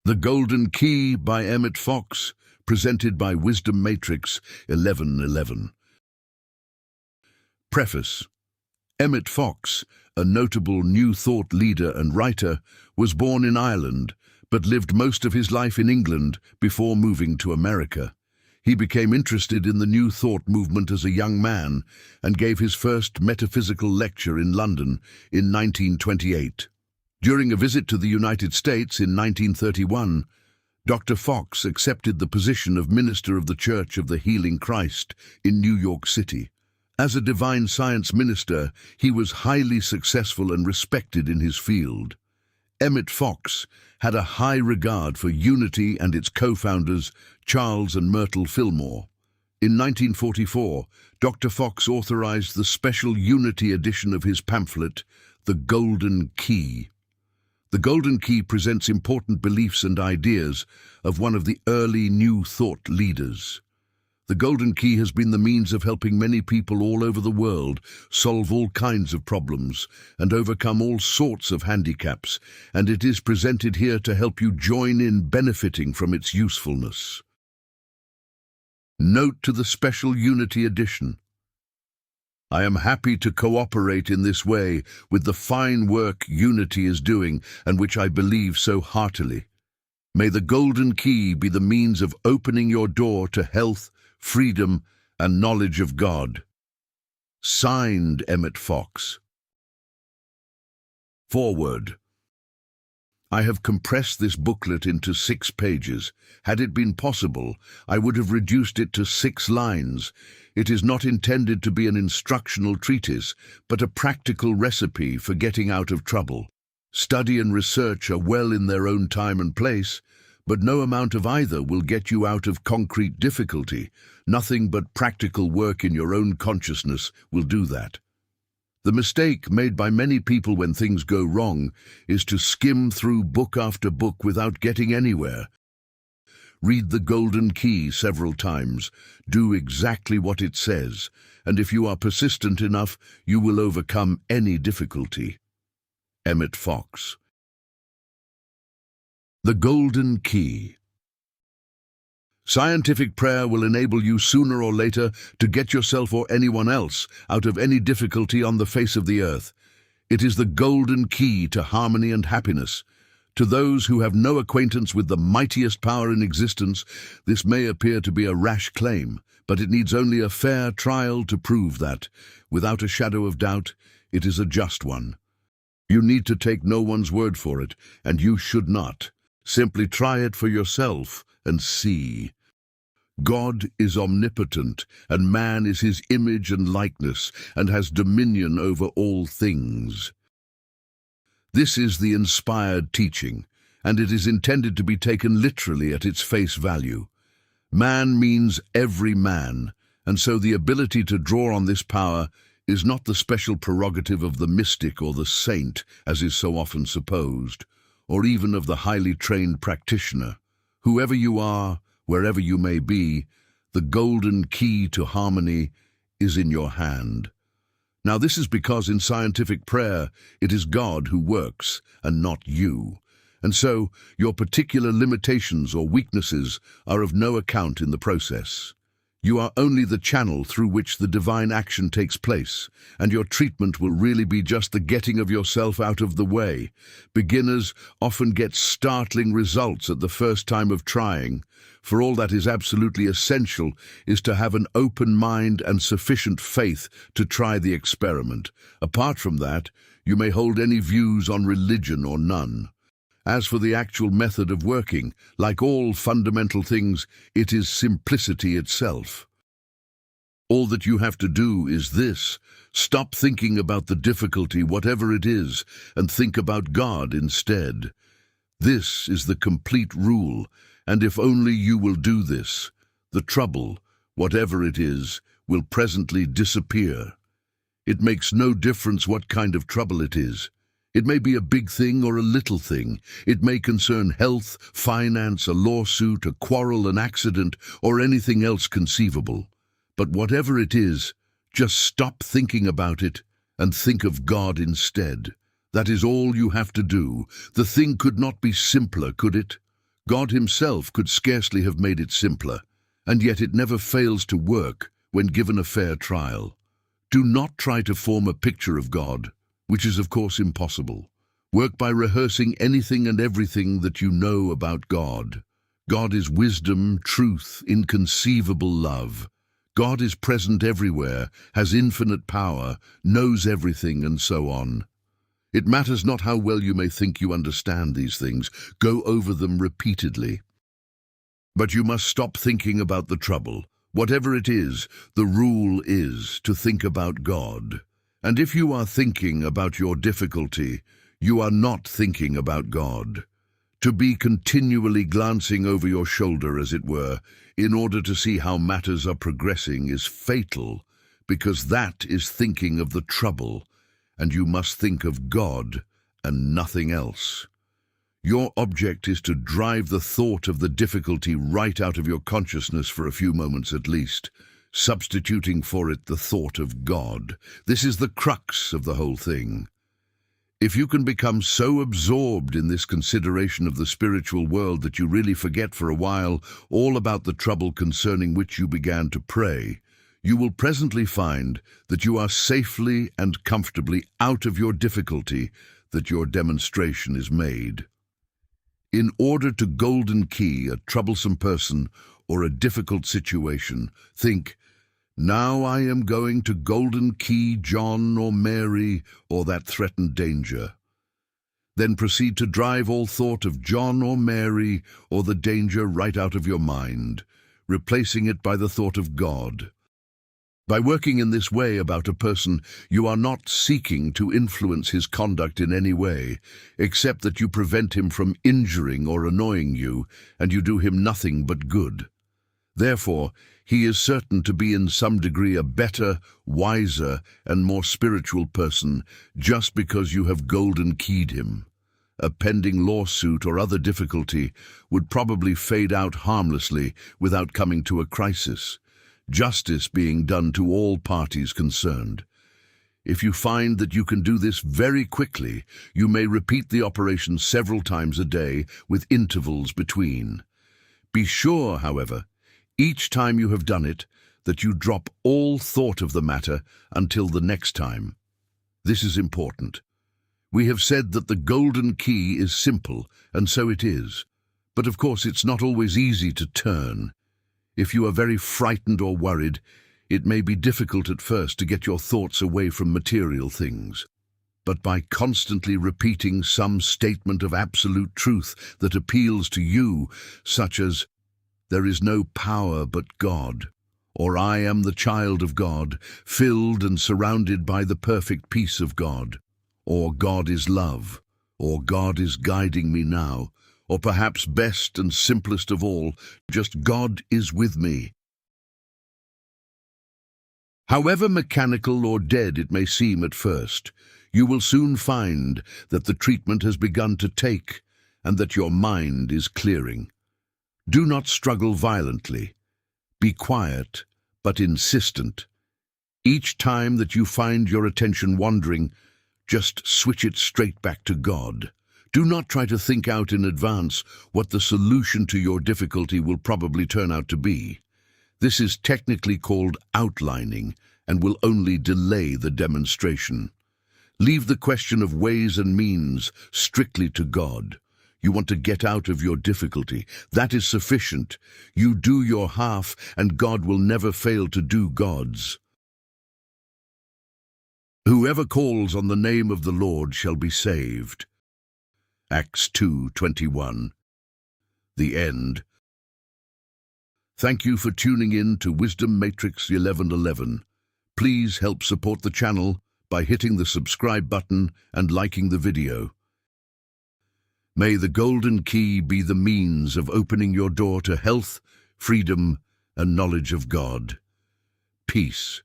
The Golden Key by Emmet Fox, presented by Wisdom Matrix 1111. Preface. Emmet Fox, a notable New Thought leader and writer, was born in Ireland, but lived most of his life in England before moving to America. He became interested in the New Thought movement as a young man and gave his first metaphysical lecture in London in 1928. During a visit to the United States in 1931, Dr. Fox accepted the position of Minister of the Church of the Healing Christ in New York City. As a divine science minister, he was highly successful and respected in his field. Emmet Fox had a high regard for Unity and its co-founders, Charles and Myrtle Fillmore. In 1944, Dr. Fox authorized the special Unity edition of his pamphlet, The Golden Key. The Golden Key presents important beliefs and ideas of one of the early New Thought leaders. The Golden Key has been the means of helping many people all over the world solve all kinds of problems and overcome all sorts of handicaps, and it is presented here to help you join in benefiting from its usefulness. Note to the special Unity edition. I am happy to cooperate in this way with the fine work Unity is doing and which I believe so heartily. May the Golden Key be the means of opening your door to health, freedom, and knowledge of God. Signed, Emmet Fox. Foreword. I have compressed this booklet into 6 pages. Had it been possible, I would have reduced it to 6 lines. It is not intended to be an instructional treatise, but a practical recipe for getting out of trouble. Study and research are well in their own time and place, but no amount of either will get you out of concrete difficulty. Nothing but practical work in your own consciousness will do that. The mistake made by many people when things go wrong is to skim through book after book without getting anywhere. Read the Golden Key several times, do exactly what it says, and if you are persistent enough, you will overcome any difficulty. Emmet Fox. The Golden Key. Scientific prayer will enable you sooner or later to get yourself or anyone else out of any difficulty on the face of the earth. It is the golden key to harmony and happiness. To those who have no acquaintance with the mightiest power in existence, this may appear to be a rash claim, but it needs only a fair trial to prove that, without a shadow of doubt, it is a just one. You need to take no one's word for it, and you should not. Simply try it for yourself and see. God is omnipotent, and man is his image and likeness, and has dominion over all things. This is the inspired teaching, and it is intended to be taken literally at its face value. Man means every man, and so the ability to draw on this power is not the special prerogative of the mystic or the saint, as is so often supposed, or even of the highly trained practitioner. Whoever you are, wherever you may be, the golden key to harmony is in your hand. Now this is because in scientific prayer, it is God who works and not you. And so your particular limitations or weaknesses are of no account in the process. You are only the channel through which the divine action takes place, and your treatment will really be just the getting of yourself out of the way. Beginners often get startling results at the first time of trying. For all that is absolutely essential is to have an open mind and sufficient faith to try the experiment. Apart from that, you may hold any views on religion or none. As for the actual method of working, like all fundamental things, it is simplicity itself. All that you have to do is this: stop thinking about the difficulty, whatever it is, and think about God instead. This is the complete rule, and if only you will do this, the trouble, whatever it is, will presently disappear. It makes no difference what kind of trouble it is. It may be a big thing or a little thing. It may concern health, finance, a lawsuit, a quarrel, an accident, or anything else conceivable. But whatever it is, just stop thinking about it and think of God instead. That is all you have to do. The thing could not be simpler, could it? God himself could scarcely have made it simpler, and yet it never fails to work when given a fair trial. Do not try to form a picture of God, which is of course impossible. Work by rehearsing anything and everything that you know about God. God is wisdom, truth, inconceivable love. God is present everywhere, has infinite power, knows everything, and so on. It matters not how well you may think you understand these things. Go over them repeatedly. But you must stop thinking about the trouble. Whatever it is, the rule is to think about God. And if you are thinking about your difficulty, you are not thinking about God. To be continually glancing over your shoulder, as it were, in order to see how matters are progressing is fatal, because that is thinking of the trouble, and you must think of God and nothing else. Your object is to drive the thought of the difficulty right out of your consciousness for a few moments at least, substituting for it the thought of God. This is the crux of the whole thing. If you can become so absorbed in this consideration of the spiritual world that you really forget for a while all about the trouble concerning which you began to pray, you will presently find that you are safely and comfortably out of your difficulty, that your demonstration is made. In order to golden key a troublesome person or a difficult situation, think, now I am going to golden key John or Mary or that threatened danger. Then proceed to drive all thought of John or Mary or the danger right out of your mind, replacing it by the thought of God. By working in this way about a person, you are not seeking to influence his conduct in any way, except that you prevent him from injuring or annoying you, and you do him nothing but good. Therefore, he is certain to be in some degree a better, wiser, and more spiritual person just because you have golden keyed him. A pending lawsuit or other difficulty would probably fade out harmlessly without coming to a crisis, justice being done to all parties concerned. If you find that you can do this very quickly, you may repeat the operation several times a day with intervals between. Be sure, however, each time you have done it, that you drop all thought of the matter until the next time. This is important. We have said that the golden key is simple, and so it is. But of course it's not always easy to turn. If you are very frightened or worried, it may be difficult at first to get your thoughts away from material things. But by constantly repeating some statement of absolute truth that appeals to you, such as, there is no power but God, or I am the child of God, filled and surrounded by the perfect peace of God, or God is love, or God is guiding me now, or perhaps best and simplest of all, just God is with me. However mechanical or dead it may seem at first, you will soon find that the treatment has begun to take and that your mind is clearing. Do not struggle violently. Be quiet, but insistent. Each time that you find your attention wandering, just switch it straight back to God. Do not try to think out in advance what the solution to your difficulty will probably turn out to be. This is technically called outlining and will only delay the demonstration. Leave the question of ways and means strictly to God. You want to get out of your difficulty. That is sufficient. You do your half, and God will never fail to do God's. Whoever calls on the name of the Lord shall be saved. Acts 2:21. The end. Thank you for tuning in to Wisdom Matrix 1111. Please help support the channel by hitting the subscribe button and liking the video. May the golden key be the means of opening your door to health, freedom, and knowledge of God. Peace.